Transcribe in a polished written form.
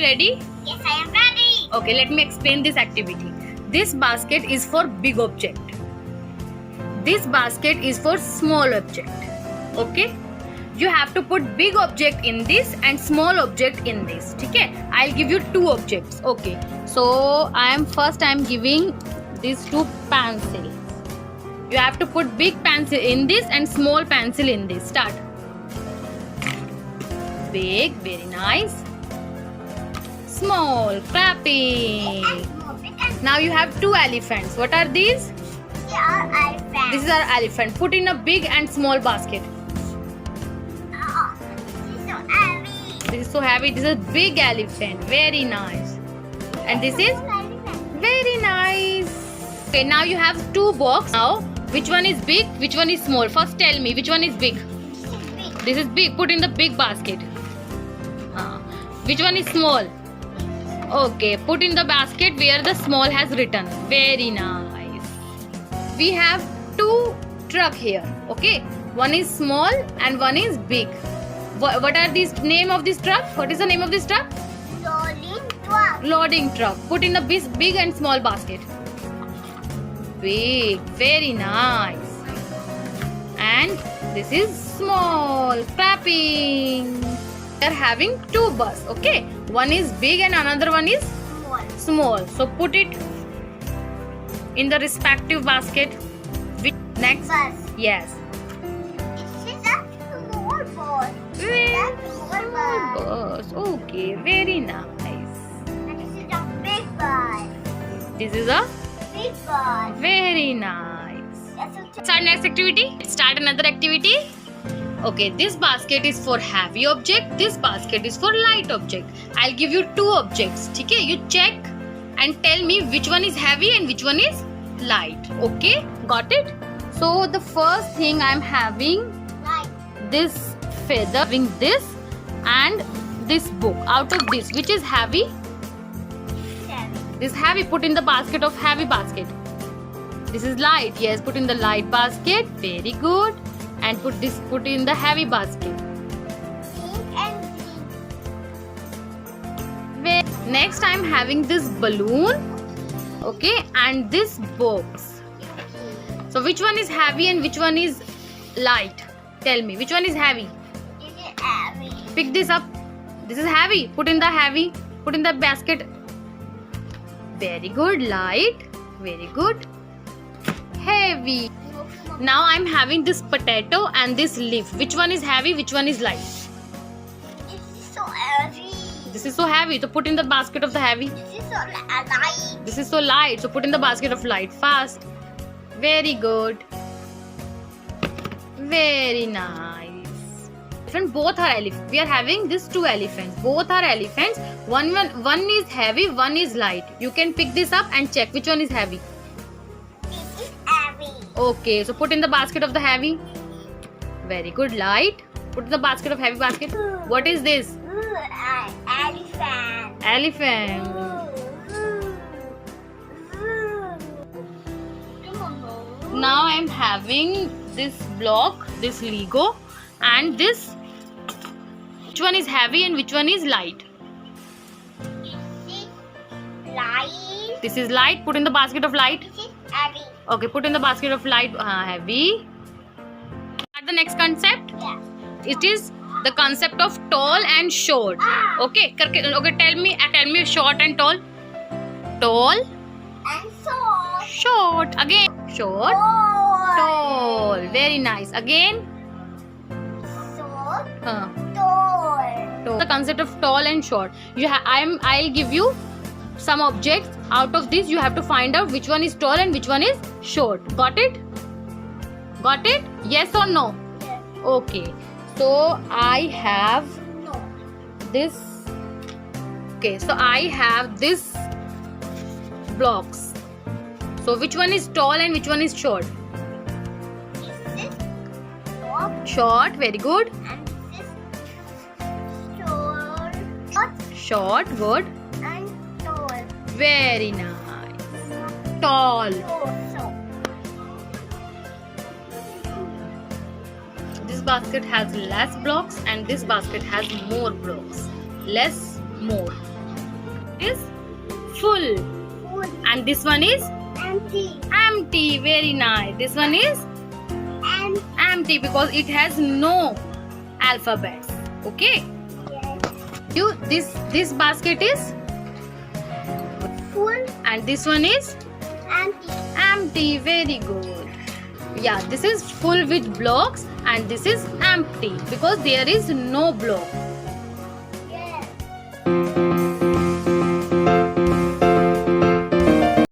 ready? Yes, I am ready. Okay, let me explain this activity. This basket is for big object. This basket is for small object. Okay? You have to put big object in this and small object in this. Okay? I'll give you two objects. Okay. So I am giving these two pencils. You have to put big pencil in this and small pencil in this. Start. Big, very nice. Small, clapping. Now you have two elephants. What are these? They are elephants. This is our elephant. Put in a big and small basket. Oh, this is so heavy. This is so heavy. This is a big elephant. Very nice. And this is very nice. Okay, now you have two boxes. Now, which one is big? Which one is small? First tell me which one is big. This is big. Put in the big basket. Which one is small? Okay, put in the basket where the small has written. Very nice. We have two truck here. Okay, one is small and one is big. What are these name of this truck? What is the name of this truck? Loading truck. Loading truck. Put in the big and small basket. Big, very nice. And this is small. Clapping. We are having two bus. Okay, one is big and another one is small. So put it in the respective basket. Next. Bus. Yes. This is a small bus. Very Small bus. bus. Okay, very nice. And this is a big bus. This is a Big bus. very nice. Yes, Start next activity. Start another activity. Okay, this basket is for heavy object. This basket is for light object. I'll give you two objects. Okay, you check and tell me which one is heavy and which one is light. Okay, got it? So the first thing I'm having Like this feather, having this and this book. Out of this, which is heavy? seven. This heavy. Put in the basket of heavy basket. This is light. Yes, put in the light basket. Very good. And put in the heavy basket. Pink and green. Next I'm having this balloon. Okay, and this box. So which one is heavy and which one is light? Tell me, which one is heavy? This is heavy. Pick this up. This is heavy. Put in the heavy. Put in the basket. Very good. Light. Very good. Heavy. Now I'm having this potato and this leaf. Which one is heavy? Which one is light? This is so heavy. This is so heavy. So put in the basket of the heavy. This is so light. This is so light. So put in the basket of light. Fast. Very good. Very nice. Friend, both are elephants. We are having these two elephants. Both are elephants. One is heavy, one is light. You can pick this up and check which one is heavy. This is heavy. Okay, so put in the basket of the heavy. Very good. Light. Put in the basket of heavy basket. What is this? Elephant. Elephant. Now I am having this block, this Lego, and this. Which one is heavy and which one is light? This is light. This is light. Put in the basket of light. This is heavy. Okay, put in the basket of light. Heavy. Start the next concept. Yes. It is the concept of tall and short. Okay, okay. Tell me short and tall. Tall, And so. short. Again, short, tall. Very nice. Again, So uh, tall. tall. The concept of tall and short. I'll give you some objects. Out of this, you have to find out which one is tall and which one is short. Got it? Got it? Yes or no? Yes. Okay. So I have No. this. Okay, so I have this blocks. So which one is tall and which one is short? This is short. Short, very good. And this is short. Short, good. And tall. Very nice. Tall. So. This basket has less blocks and this basket has more blocks. Less, more. is full. Full. And this one is Empty. empty. Very nice. This one is And empty because it has no alphabets. Okay. yes. This basket is Full. and this one is Empty. empty. Very good. Yeah, this is full with blocks and this is empty because there is no block.